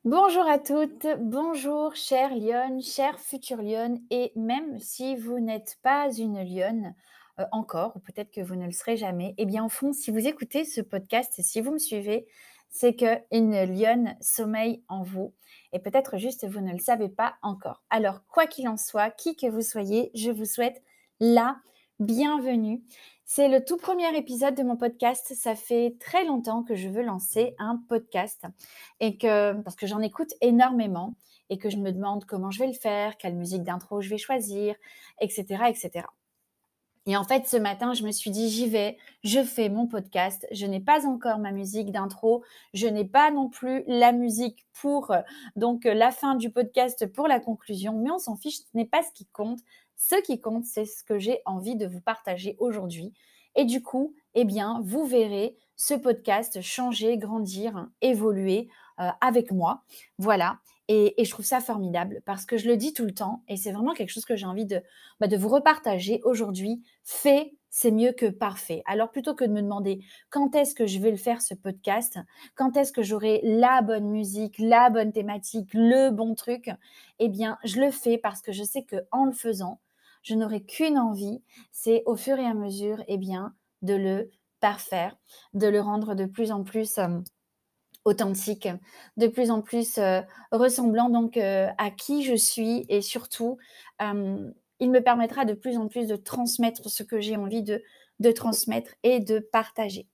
Bonjour à toutes, bonjour chère lionne, chère future lionne et même si vous n'êtes pas une lionne, encore ou peut-être que vous ne le serez jamais, eh bien au fond si vous écoutez ce podcast et si vous me suivez, c'est qu'une lionne sommeille en vous et peut-être juste vous ne le savez pas encore. Alors quoi qu'il en soit, qui que vous soyez, je vous souhaite la bienvenue. C'est le tout premier épisode de mon podcast, ça fait très longtemps que je veux lancer un podcast et que parce que j'en écoute énormément et que je me demande comment je vais le faire, quelle musique d'intro je vais choisir, et cetera et cetera. Et en fait, ce matin, je me suis dit: «J'y vais, je fais mon podcast». Je n'ai pas encore ma musique d'intro, je n'ai pas non plus la musique pour, la fin du podcast pour la conclusion, mais on s'en fiche, ce n'est pas ce qui compte. Ce qui compte, c'est ce que j'ai envie de vous partager aujourd'hui et du coup, eh bien, vous verrez ce podcast changer, grandir, évoluer, avec moi. Voilà et je trouve ça formidable parce que je le dis tout le temps et c'est vraiment quelque chose que j'ai envie de vous repartager aujourd'hui. Fait, c'est mieux que parfait. Alors plutôt que de me demander quand est-ce que je vais le faire ce podcast, quand est-ce que j'aurai la bonne musique, la bonne thématique, le bon truc, eh bien je le fais parce que je sais que en le faisant, je n'aurai qu'une envie, c'est au fur et à mesure, eh bien de le parfaire, de le rendre de plus en plus authentique, de plus en plus, ressemblant à qui je suis et surtout, il me permettra de plus en plus de transmettre ce que j'ai envie de transmettre et de partager.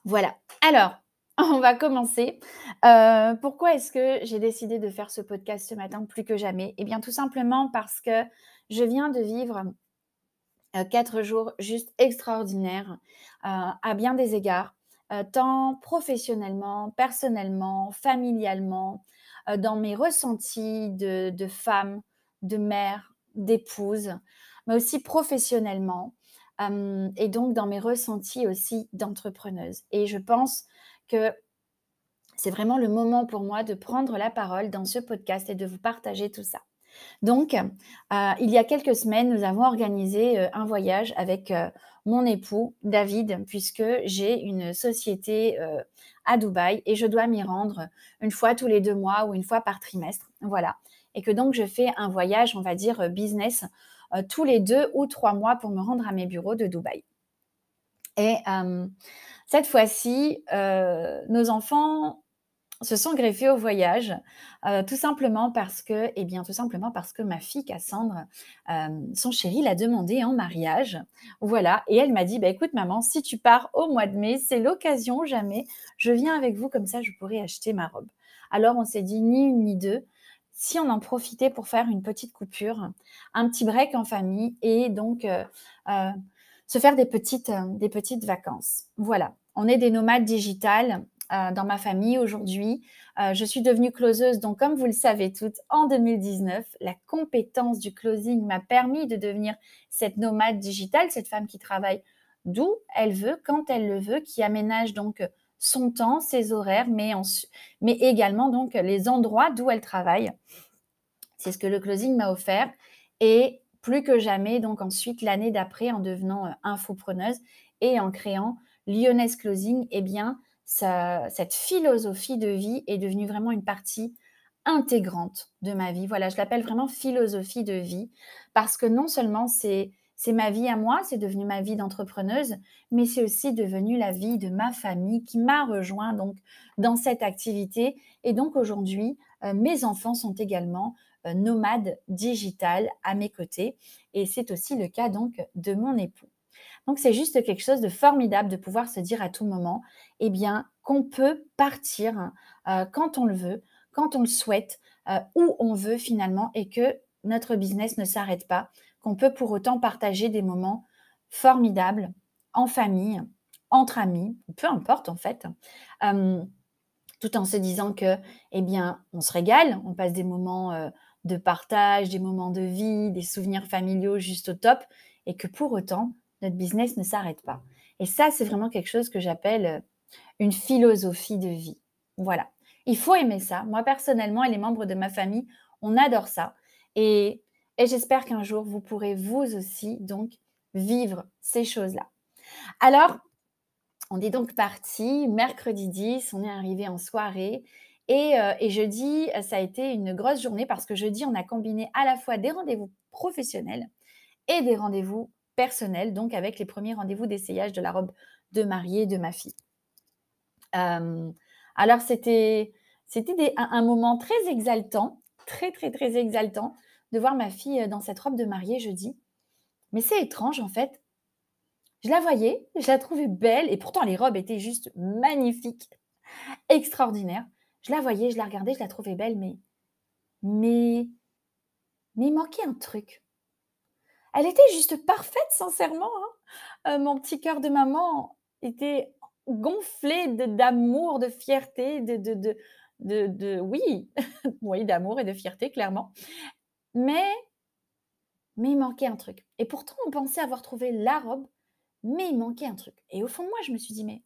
Voilà. Alors, on va commencer. Pourquoi est-ce que j'ai décidé de faire ce podcast ce matin plus que jamais? Eh bien, tout simplement parce que je viens de vivre, 4 jours juste extraordinaires, à bien des égards, tant professionnellement, personnellement, familialement, dans mes ressentis de femme, de mère, d'épouse, mais aussi professionnellement, et donc dans mes ressentis aussi d'entrepreneuse et je pense que c'est vraiment le moment pour moi de prendre la parole dans ce podcast et de vous partager tout ça. Donc, il y a quelques semaines, nous avons organisé, un voyage avec, mon époux David, puisque j'ai une société, à Dubaï et je dois m'y rendre une fois tous les 2 mois ou une fois par trimestre, voilà et que donc je fais un voyage, on va dire, business, tous les 2 ou 3 mois pour me rendre à mes bureaux de Dubaï et cette fois-ci, nos enfants se sont greffés au voyage, tout simplement parce que ma fille Cassandre, son chéri l'a demandé en mariage. Voilà et elle m'a dit: «Bah, écoute maman, si tu pars au mois de mai, c'est l'occasion jamais, je viens avec vous comme ça je pourrai acheter ma robe». Alors on s'est dit ni une ni deux, si on en profitait pour faire une petite coupure, un petit break en famille et heu, se faire des petites vacances. Voilà, on est des nomades digitales, dans ma famille aujourd'hui. Je suis devenue closeuse, donc comme vous le savez toutes, en 2019. La compétence du closing m'a permis de devenir cette nomade digitale, cette femme qui travaille d'où elle veut, quand elle le veut, qui aménage donc son temps, ses horaires, mais également donc les endroits d'où elle travaille. C'est ce que le closing m'a offert et plus que jamais donc ensuite l'année d'après en devenant, infopreneuse et en créant Lyonnaise Closing eh bien cette philosophie de vie est devenue vraiment une partie intégrante de ma vie. Voilà, je l'appelle vraiment philosophie de vie parce que non seulement c'est ma vie à moi, c'est devenu ma vie d'entrepreneuse, mais c'est aussi devenu la vie de ma famille qui m'a rejoint donc dans cette activité et donc aujourd'hui, mes enfants sont également nomade digital à mes côtés et c'est aussi le cas donc de mon époux. Donc c'est juste quelque chose de formidable de pouvoir se dire à tout moment, eh bien, qu'on peut partir, quand on le veut, quand on le souhaite, où on veut finalement et que notre business ne s'arrête pas, qu'on peut pour autant partager des moments formidables en famille, entre amis, peu importe en fait, hem, tout en se disant que, eh bien, on se régale, on passe des moments, de partage, des moments de vie, des souvenirs familiaux juste au top et que pour autant, notre business ne s'arrête pas. Et ça, c'est vraiment quelque chose que j'appelle, une philosophie de vie. Voilà. Il faut aimer ça. Moi, personnellement et les membres de ma famille, on adore ça et j'espère qu'un jour, vous pourrez vous aussi donc vivre ces choses-là. Alors, on est donc parti mercredi 10, on est arrivé en soirée Et jeudi, ça a été une grosse journée parce que jeudi, on a combiné à la fois des rendez-vous professionnels et des rendez-vous personnels, donc avec les premiers rendez-vous d'essayage de la robe de mariée de ma fille. Hem, alors c'était un moment très exaltant, très, très, très exaltant de voir ma fille, dans cette robe de mariée jeudi. Mais c'est étrange en fait, je la voyais, je la trouvais belle et pourtant les robes étaient juste magnifiques, extraordinaires. Je la voyais, je la regardais, je la trouvais belle, mais mais il manquait un truc. Elle était juste parfaite sincèrement, hein. Mon petit cœur de maman était gonflé d'amour, de fierté, de oui, oui, d'amour et de fierté clairement. Mais mais il manquait un truc et pourtant on pensait avoir trouvé la robe, mais il manquait un truc et au fond de moi, je me suis dit: «Mais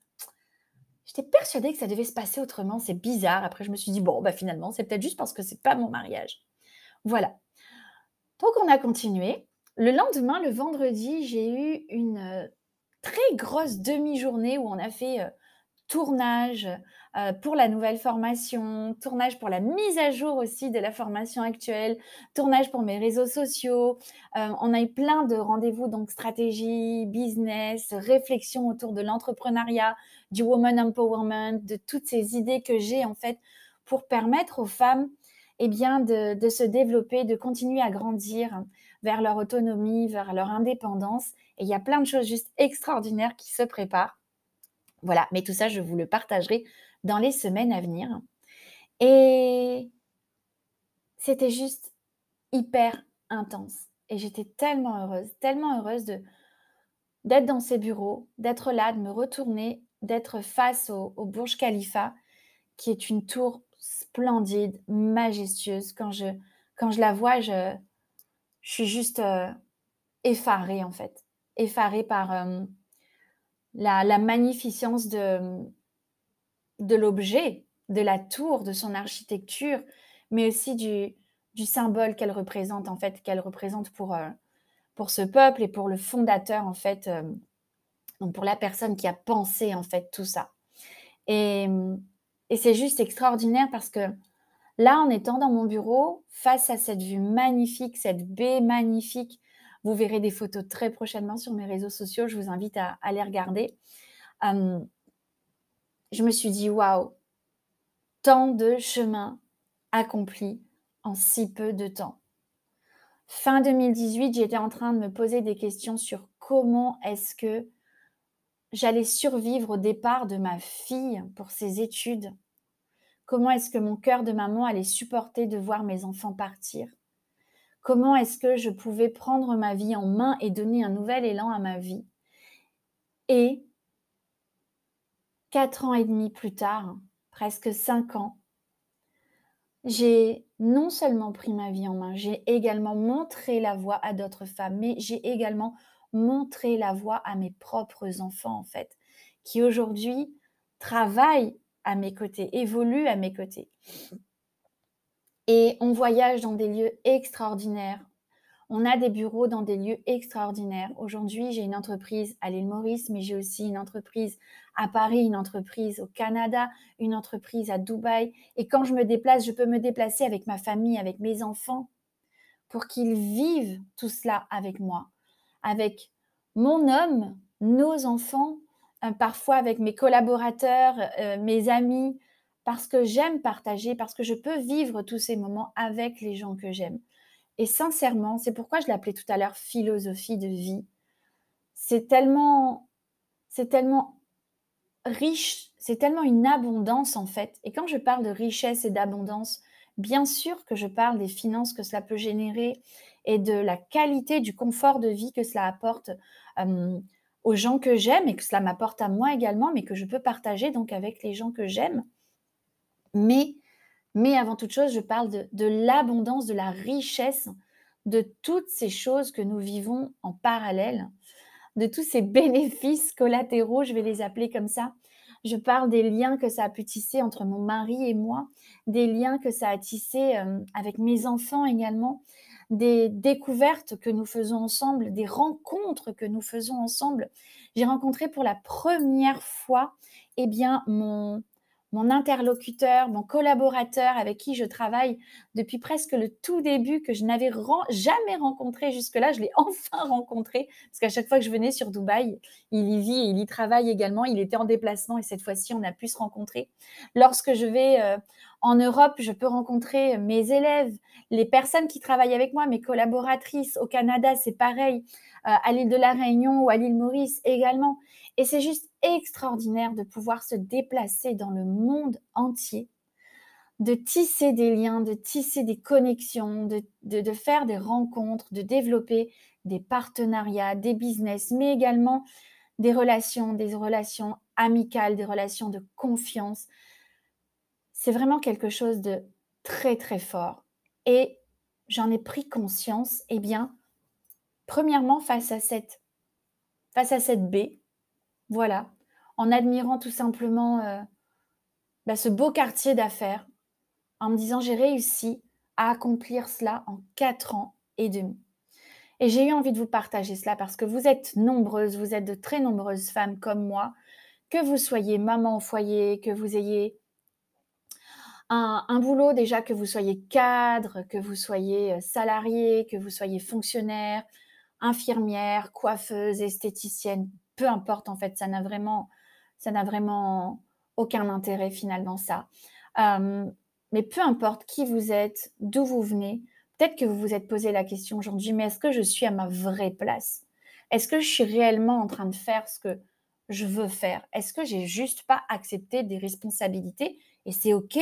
j'étais persuadée que ça devait se passer autrement, c'est bizarre». Après je me suis dit: «Bon, bah, finalement, c'est peut-être juste parce que c'est pas mon mariage». Voilà, donc on a continué. Le lendemain, le vendredi, j'ai eu une, très grosse demi-journée où on a fait, tournage, pour la nouvelle formation, tournage pour la mise à jour aussi de la formation actuelle, tournage pour mes réseaux sociaux. On a eu plein de rendez-vous, donc stratégie, business, réflexion autour de l'entrepreneuriat, du woman empowerment, de toutes ces idées que j'ai en fait pour permettre aux femmes, eh bien de se développer, de continuer à grandir vers leur autonomie, vers leur indépendance et il y a plein de choses juste extraordinaires qui se préparent. Voilà, mais tout ça, je vous le partagerai dans les semaines à venir et c'était juste hyper intense et j'étais tellement heureuse de d'être dans ces bureaux, d'être là, de me retourner, d'être face au Burj Khalifa, qui est une tour splendide, majestueuse. Quand je la vois, je suis juste, effarée, en fait. Effarée par, la magnificence de l'objet, de la tour, de son architecture, mais aussi du symbole qu'elle représente, en fait, qu'elle représente pour ce peuple et pour le fondateur, en fait, donc pour la personne qui a pensé, en fait, tout ça. Et et c'est juste extraordinaire parce que là, en étant dans mon bureau, face à cette vue magnifique, cette baie magnifique, vous verrez des photos très prochainement sur mes réseaux sociaux, je vous invite à les regarder. Hem, je me suis dit: «Waouh, tant de chemin accompli en si peu de temps». Fin 2018, j'étais en train de me poser des questions sur comment est-ce que j'allais survivre au départ de ma fille pour ses études. Comment est-ce que mon cœur de maman allait supporter de voir mes enfants partir? Comment est-ce que je pouvais prendre ma vie en main et donner un nouvel élan à ma vie? Et 4 ans et demi plus tard, presque 5 ans, j'ai non seulement pris ma vie en main, j'ai également montré la voie à d'autres femmes, mais j'ai également montré la voie à mes propres enfants, en fait, qui aujourd'hui travaillent à mes côtés, évoluent à mes côtés. Et on voyage dans des lieux extraordinaires. On a des bureaux dans des lieux extraordinaires. Aujourd'hui, j'ai une entreprise à l'île Maurice, mais j'ai aussi une entreprise à Paris, une entreprise au Canada, une entreprise à Dubaï. Et quand je me déplace, je peux me déplacer avec ma famille, avec mes enfants, pour qu'ils vivent tout cela avec moi, avec mon homme, nos enfants, parfois avec mes collaborateurs, mes amis, parce que j'aime partager, parce que je peux vivre tous ces moments avec les gens que j'aime. Et sincèrement, c'est pourquoi je l'appelais tout à l'heure philosophie de vie. C'est tellement c'est tellement riche, c'est tellement une abondance en fait. Et quand je parle de richesse et d'abondance, bien sûr que je parle des finances que cela peut générer et de la qualité, du confort de vie que cela apporte, hem, aux gens que j'aime et que cela m'apporte à moi également, mais que je peux partager donc avec les gens que j'aime. Mais mais avant toute chose, je parle de l'abondance, de la richesse de toutes ces choses que nous vivons en parallèle, de tous ces bénéfices collatéraux, je vais les appeler comme ça. Je parle des liens que ça a pu tisser entre mon mari et moi, des liens que ça a tissé, avec mes enfants également, des découvertes que nous faisons ensemble, des rencontres que nous faisons ensemble. J'ai rencontré pour la première fois, eh bien, mon interlocuteur, mon collaborateur avec qui je travaille depuis presque le tout début, que je n'avais jamais rencontré jusque-là. Je l'ai enfin rencontré parce qu'à chaque fois que je venais sur Dubaï, il y vit et il y travaille également. Il était en déplacement et cette fois-ci, on a pu se rencontrer. Lorsque je vais en Europe, je peux rencontrer mes élèves, les personnes qui travaillent avec moi, mes collaboratrices. Au Canada, c'est pareil, à l'île de la Réunion ou à l'île Maurice également. Et c'est juste extraordinaire de pouvoir se déplacer dans le monde entier, de tisser des liens, de tisser des connexions, de faire des rencontres, de développer des partenariats, des business, mais également des relations amicales, des relations de confiance. C'est vraiment quelque chose de très, très fort. Et j'en ai pris conscience, eh bien, premièrement, face à cette baie, voilà, en admirant tout simplement ce beau quartier d'affaires, en me disant: «J'ai réussi à accomplir cela en 4 ans et demi». Et j'ai eu envie de vous partager cela parce que vous êtes nombreuses, vous êtes de très nombreuses femmes comme moi, que vous soyez maman au foyer, que vous ayez un boulot déjà, que vous soyez cadre, que vous soyez salarié, que vous soyez fonctionnaire, infirmière, coiffeuse, esthéticienne, peu importe en fait, ça n'a vraiment aucun intérêt finalement ça. Mais peu importe qui vous êtes, d'où vous venez, peut-être que vous vous êtes posé la question aujourd'hui: «Mais est-ce que je suis à ma vraie place? Est-ce que je suis réellement en train de faire ce que je veux faire? Est-ce que j'ai juste pas accepté des responsabilités?» Et c'est OK,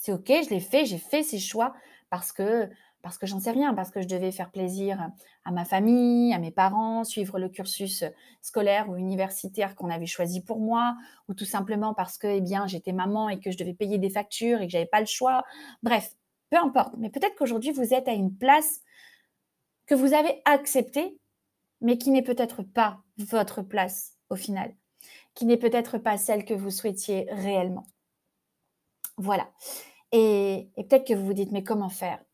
je l'ai fait, j'ai fait ces choix parce que parce que j'en sais rien, parce que je devais faire plaisir à ma famille, à mes parents, suivre le cursus scolaire ou universitaire qu'on avait choisi pour moi, ou tout simplement parce que, eh bien, j'étais maman et que je devais payer des factures et que j'avais pas le choix. Bref, peu importe. Mais peut-être qu'aujourd'hui, vous êtes à une place que vous avez acceptée, mais qui n'est peut-être pas votre place au final, qui n'est peut-être pas celle que vous souhaitiez réellement. Voilà. Et peut-être que vous vous dites: «Mais comment faire?»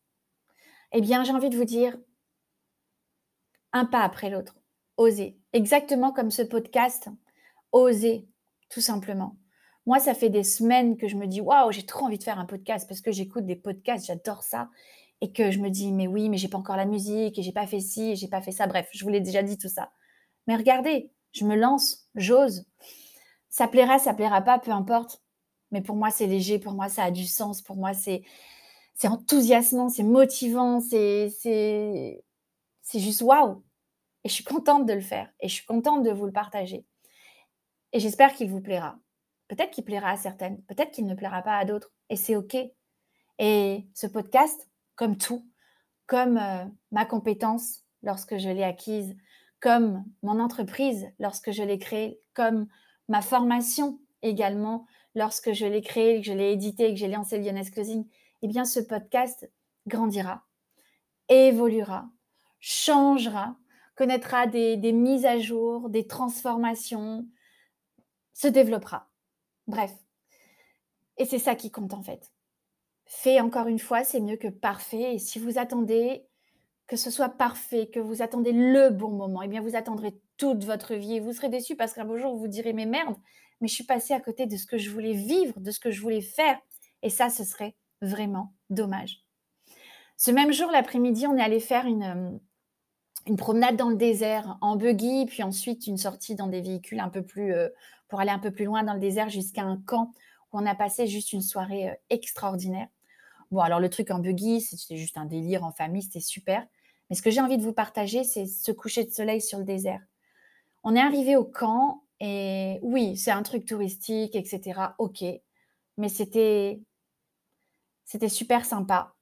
Eh bien, j'ai envie de vous dire, un pas après l'autre. Osez. Exactement comme ce podcast, osez, tout simplement. Moi, ça fait des semaines que je me dis: «Waouh, j'ai trop envie de faire un podcast», parce que j'écoute des podcasts, j'adore ça et que je me dis: «Mais oui, mais j'ai pas encore la musique et j'ai pas fait ci et j'ai pas fait ça». Bref, je vous l'ai déjà dit tout ça. Mais regardez, je me lance, j'ose. Ça plaira pas, peu importe. Mais pour moi, c'est léger, pour moi, ça a du sens, pour moi, c'est enthousiasmant, c'est motivant, c'est juste waouh! Et je suis contente de le faire et je suis contente de vous le partager et j'espère qu'il vous plaira. Peut-être qu'il plaira à certaines, peut-être qu'il ne plaira pas à d'autres et c'est OK. Et ce podcast, comme tout, comme, ma compétence lorsque je l'ai acquise, comme mon entreprise lorsque je l'ai créée, comme ma formation également lorsque je l'ai créée, que je l'ai éditée, que j'ai lancé Lyonnaise Closing, eh bien ce podcast grandira, évoluera, changera, connaîtra des mises à jour, des transformations, se développera. Bref, et c'est ça qui compte en fait. Fait encore une fois, c'est mieux que parfait et si vous attendez que ce soit parfait, que vous attendez le bon moment, eh bien vous attendrez toute votre vie et vous serez déçus parce qu'un beau jour vous vous direz: «Mais merde, mais je suis passée à côté de ce que je voulais vivre, de ce que je voulais faire» et ça, ce serait vraiment dommage. Ce même jour, l'après-midi, on est allé faire une promenade dans le désert en buggy, puis ensuite une sortie dans des véhicules un peu plus, pour aller un peu plus loin dans le désert jusqu'à un camp où on a passé juste une soirée, extraordinaire. Bon, alors le truc en buggy, c'était juste un délire en famille, c'était super. Mais ce que j'ai envie de vous partager, c'est ce coucher de soleil sur le désert. On est arrivé au camp et oui, c'est un truc touristique et cetera, OK, mais c'était super sympa,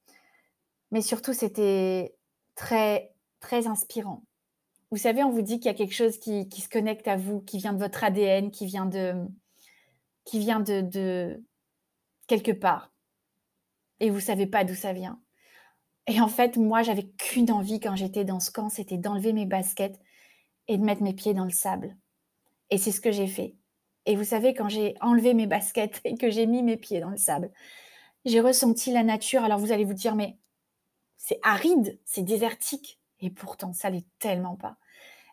mais surtout c'était très, très inspirant. Vous savez, on vous dit qu'il y a quelque chose qui se connecte à vous, qui vient de votre ADN, qui vient de quelque part et vous savez pas d'où ça vient. Et en fait, moi, j'avais qu'une envie quand j'étais dans ce camp, c'était d'enlever mes baskets et de mettre mes pieds dans le sable. Et c'est ce que j'ai fait. Et vous savez, quand j'ai enlevé mes baskets et que j'ai mis mes pieds dans le sable, j'ai ressenti la nature. Alors vous allez vous dire: «Mais c'est aride, c'est désertique» et pourtant ça l'est tellement pas.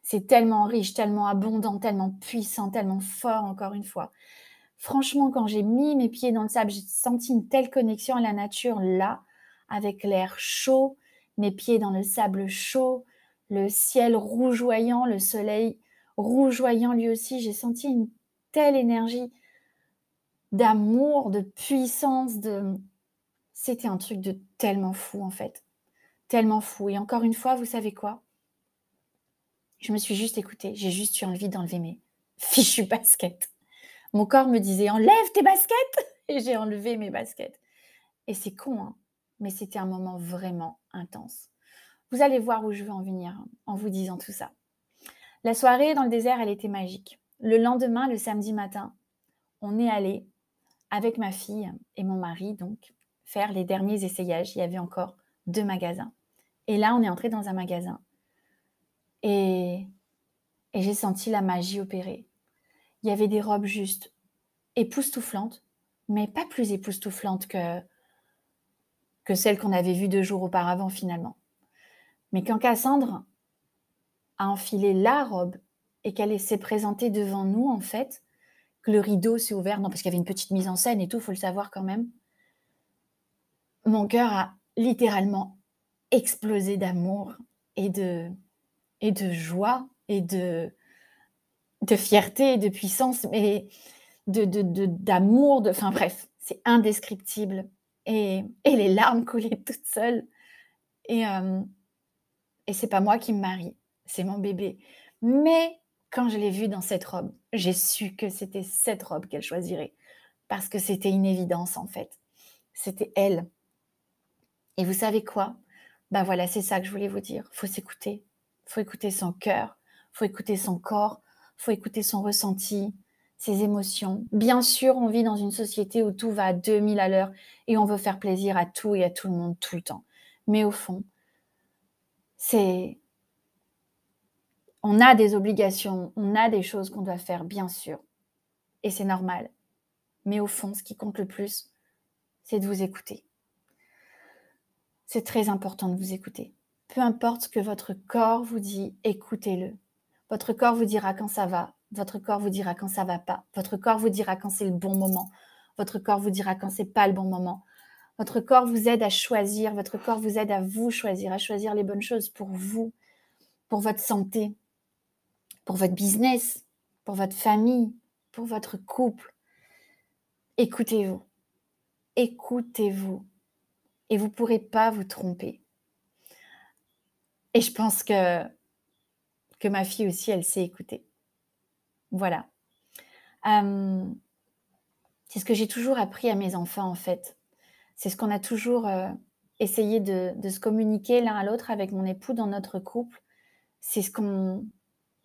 C'est tellement riche, tellement abondant, tellement puissant, tellement fort encore une fois. Franchement, quand j'ai mis mes pieds dans le sable, j'ai senti une telle connexion à la nature là, avec l'air chaud, mes pieds dans le sable chaud, le ciel rougeoyant, le soleil rougeoyant lui aussi. J'ai senti une telle énergie d'amour, de puissance, c'était un truc de tellement fou en fait, tellement fou et encore une fois, vous savez quoi? Je me suis juste écoutée, j'ai juste eu envie d'enlever mes fichues baskets. Mon corps me disait: «Enlève tes baskets!» et j'ai enlevé mes baskets et c'est con, hein, mais c'était un moment vraiment intense. Vous allez voir où je veux en venir, hein, en vous disant tout ça. La soirée dans le désert, elle était magique. Le lendemain, le samedi matin, on est allé avec ma fille et mon mari donc faire les derniers essayages. Il y avait encore 2 magasins et là, on est entré dans un magasin et j'ai senti la magie opérer. Il y avait des robes juste époustouflantes, mais pas plus époustouflantes que celles qu'on avait vues 2 jours auparavant finalement. Mais quand Cassandre a enfilé la robe et qu'elle s'est présentée devant nous en fait, que le rideau s'est ouvert, non parce qu'il y avait une petite mise en scène et tout, faut le savoir quand même. Mon cœur a littéralement explosé d'amour et de joie et de fierté et de puissance, mais d'amour, enfin bref, c'est indescriptible et les larmes coulaient toutes seules et c'est pas moi qui me marie, c'est mon bébé. Mais quand je l'ai vue dans cette robe, j'ai su que c'était cette robe qu'elle choisirait parce que c'était une évidence en fait. C'était elle et vous savez quoi? Bah voilà, c'est ça que je voulais vous dire. Faut s'écouter, faut écouter son cœur, faut écouter son corps, faut écouter son ressenti, ses émotions. Bien sûr, on vit dans une société où tout va à 2000 à l'heure et on veut faire plaisir à tout et à tout le monde tout le temps. Mais au fond, c'est on a des obligations, on a des choses qu'on doit faire, bien sûr, et c'est normal. Mais au fond, ce qui compte le plus, c'est de vous écouter. C'est très important de vous écouter. Peu importe ce que votre corps vous dit, écoutez-le. Votre corps vous dira quand ça va, votre corps vous dira quand ça va pas, votre corps vous dira quand c'est le bon moment, votre corps vous dira quand c'est pas le bon moment. Votre corps vous aide à choisir, votre corps vous aide à vous choisir, à choisir les bonnes choses pour vous, pour votre santé, pour votre business, pour votre famille, pour votre couple. Écoutez-vous, écoutez-vous et vous pourrez pas vous tromper. Et je pense que ma fille aussi, elle sait écouter. Voilà. Hem, c'est ce que j'ai toujours appris à mes enfants, en fait. C'est ce qu'on a toujours, essayé de se communiquer l'un à l'autre avec mon époux dans notre couple. C'est ce qu'on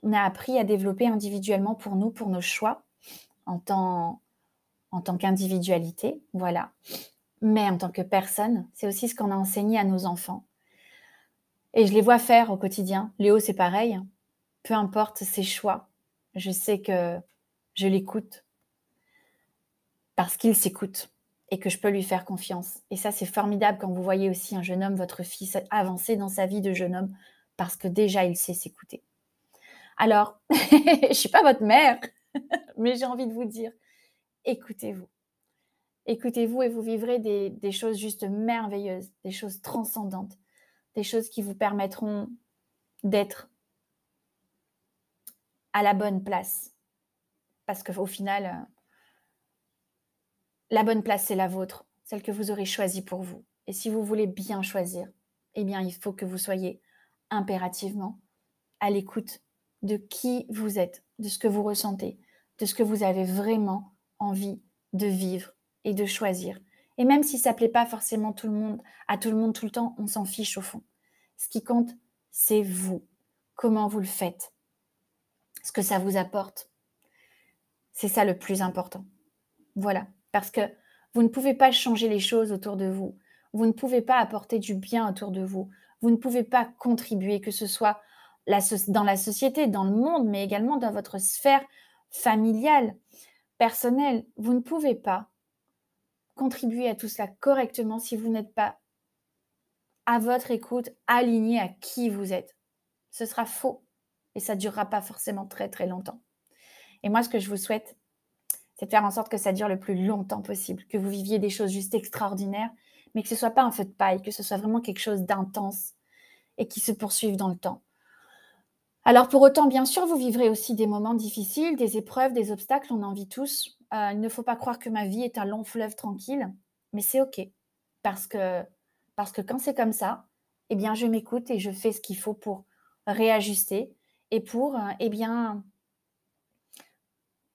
a appris à développer individuellement pour nous, pour nos choix, en tant en tant qu'individualité, voilà. Mais en tant que personne, c'est aussi ce qu'on a enseigné à nos enfants et je les vois faire au quotidien. Léo, c'est pareil, peu importe ses choix, je sais que je l'écoute parce qu'il s'écoute et que je peux lui faire confiance et ça, c'est formidable quand vous voyez aussi un jeune homme, votre fils, avancer dans sa vie de jeune homme parce que déjà il sait s'écouter. Alors, je suis pas votre mère, mais j'ai envie de vous dire: écoutez-vous. Écoutez-vous et vous vivrez des choses juste merveilleuses, des choses transcendantes, des choses qui vous permettront d'être à la bonne place. Parce qu'au final, la bonne place, c'est la vôtre, celle que vous aurez choisie pour vous. Et si vous voulez bien choisir, eh bien, il faut que vous soyez impérativement à l'écoute de qui vous êtes, de ce que vous ressentez, de ce que vous avez vraiment envie de vivre et de choisir. Et même si ça ne plaît pas forcément tout le monde, à tout le monde tout le temps, on s'en fiche au fond. Ce qui compte, c'est vous. Comment vous le faites, ce que ça vous apporte. C'est ça le plus important. Voilà, parce que vous ne pouvez pas changer les choses autour de vous. Vous ne pouvez pas apporter du bien autour de vous. Vous ne pouvez pas contribuer, que ce soit dans la société, dans le monde, mais également dans votre sphère familiale, personnelle. Vous ne pouvez pas contribuer à tout cela correctement si vous n'êtes pas à votre écoute, aligné à qui vous êtes. Ce sera faux et ça ne durera pas forcément très très longtemps. Et moi, ce que je vous souhaite, c'est de faire en sorte que ça dure le plus longtemps possible, que vous viviez des choses juste extraordinaires, mais que ce soit pas un feu de paille, que ce soit vraiment quelque chose d'intense et qui se poursuive dans le temps. Alors pour autant, bien sûr, vous vivrez aussi des moments difficiles, des épreuves, des obstacles, on en vit tous. Il ne faut pas croire que ma vie est un long fleuve tranquille, mais c'est OK parce que parce que quand c'est comme ça, eh bien, je m'écoute et je fais ce qu'il faut pour réajuster et pour, eh bien,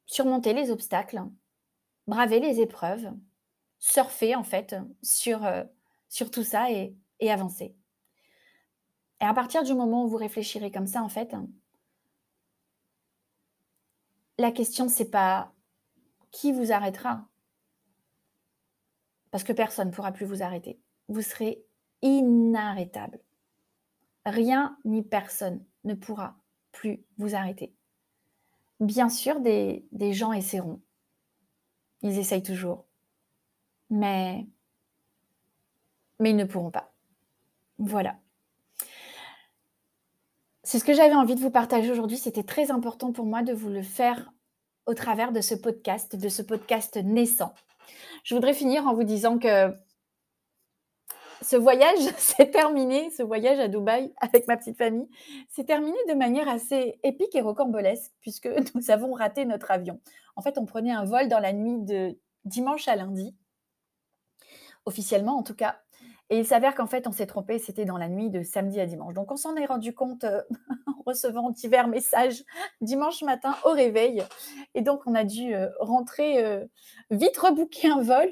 surmonter les obstacles, braver les épreuves, surfer en fait sur tout ça et avancer. Et à partir du moment où vous réfléchirez comme ça, en fait, la question c'est pas qui vous arrêtera, parce que personne ne pourra plus vous arrêter. Vous serez inarrêtable. Rien ni personne ne pourra plus vous arrêter. Bien sûr, des gens essaieront. Ils essayent toujours, mais ils ne pourront pas. Voilà. C'est ce que j'avais envie de vous partager aujourd'hui. C'était très important pour moi de vous le faire au travers de ce podcast naissant. Je voudrais finir en vous disant que ce voyage s'est terminé, ce voyage à Dubaï avec ma petite famille, s'est terminé de manière assez épique et rocambolesque puisque nous avons raté notre avion. En fait, on prenait un vol dans la nuit de dimanche à lundi, officiellement en tout cas, et il s'avère qu'en fait, on s'est trompé, c'était dans la nuit de samedi à dimanche. Donc on s'en est rendu compte, en recevant divers messages dimanche matin au réveil et donc on a dû, rentrer, vite rebooker un vol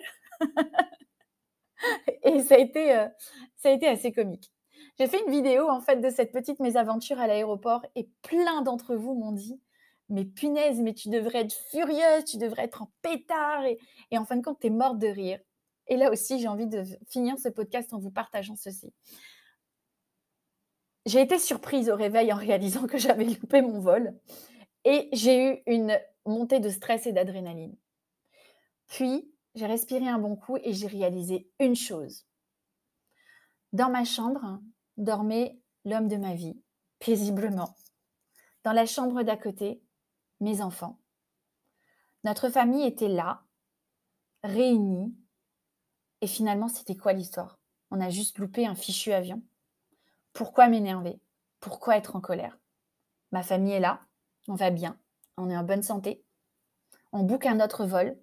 et ça a été assez comique. J'ai fait une vidéo en fait de cette petite mésaventure à l'aéroport et plein d'entre vous m'ont dit: «Mais punaise, mais tu devrais être furieuse, tu devrais être en pétard et en fin de compte, tu es morte de rire». Et là aussi, j'ai envie de finir ce podcast en vous partageant ceci. J'ai été surprise au réveil en réalisant que j'avais loupé mon vol et j'ai eu une montée de stress et d'adrénaline. Puis, j'ai respiré un bon coup et j'ai réalisé une chose. Dans ma chambre dormait l'homme de ma vie, paisiblement. Dans la chambre d'à côté, mes enfants. Notre famille était là, réunie, et finalement, c'était quoi l'histoire? On a juste loupé un fichu avion. Pourquoi m'énerver? Pourquoi être en colère? Ma famille est là, on va bien, on est en bonne santé, on book un autre vol,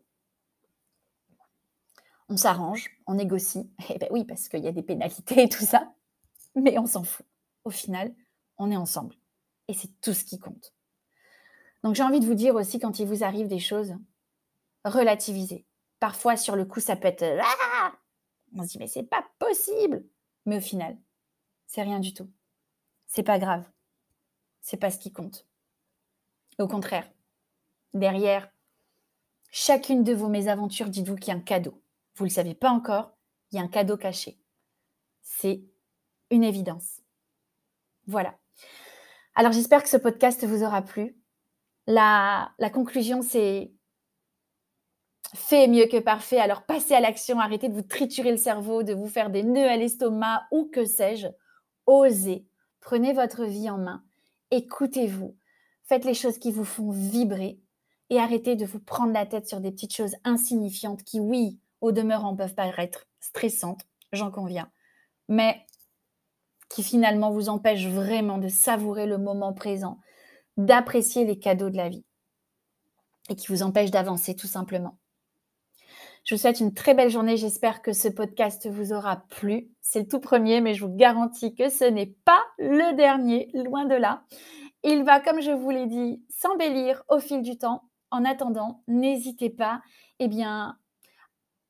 on s'arrange, on négocie. Eh ben oui, parce qu'il y a des pénalités et tout ça, mais on s'en fout. Au final, on est ensemble et c'est tout ce qui compte. Donc j'ai envie de vous dire aussi quand il vous arrive des choses, relativisez. Parfois sur le coup ça peut être «Ah!» On se dit: «Mais c'est pas possible!» Mais au final, c'est rien du tout. C'est pas grave, c'est pas ce qui compte. Au contraire, derrière chacune de vos mésaventures, dites-vous qu'il y a un cadeau. Vous le savez pas encore, il y a un cadeau caché. C'est une évidence. Voilà. Alors j'espère que ce podcast vous aura plu. La conclusion, c'est fait est mieux que parfait, alors passez à l'action, arrêtez de vous triturer le cerveau, de vous faire des nœuds à l'estomac ou que sais-je. Osez, prenez votre vie en main, écoutez-vous, faites les choses qui vous font vibrer et arrêtez de vous prendre la tête sur des petites choses insignifiantes qui, oui, au demeurant peuvent paraître stressantes, j'en conviens, mais qui finalement vous empêchent vraiment de savourer le moment présent, d'apprécier les cadeaux de la vie et qui vous empêchent d'avancer tout simplement. Je vous souhaite une très belle journée. J'espère que ce podcast vous aura plu. C'est le tout premier, mais je vous garantis que ce n'est pas le dernier, loin de là. Il va, comme je vous l'ai dit, s'embellir au fil du temps. En attendant, n'hésitez pas eh bien,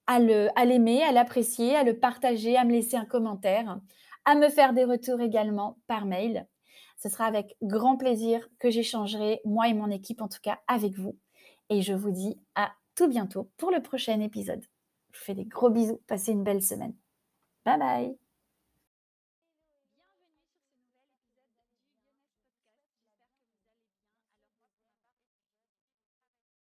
à l'aimer, à l'apprécier, à le partager, à me laisser un commentaire, à me faire des retours également par mail. Ce sera avec grand plaisir que j'échangerai, moi et mon équipe en tout cas, avec vous. Et je vous dis à tout bientôt pour le prochain épisode. Je vous fais des gros bisous, passez une belle semaine. Bye bye.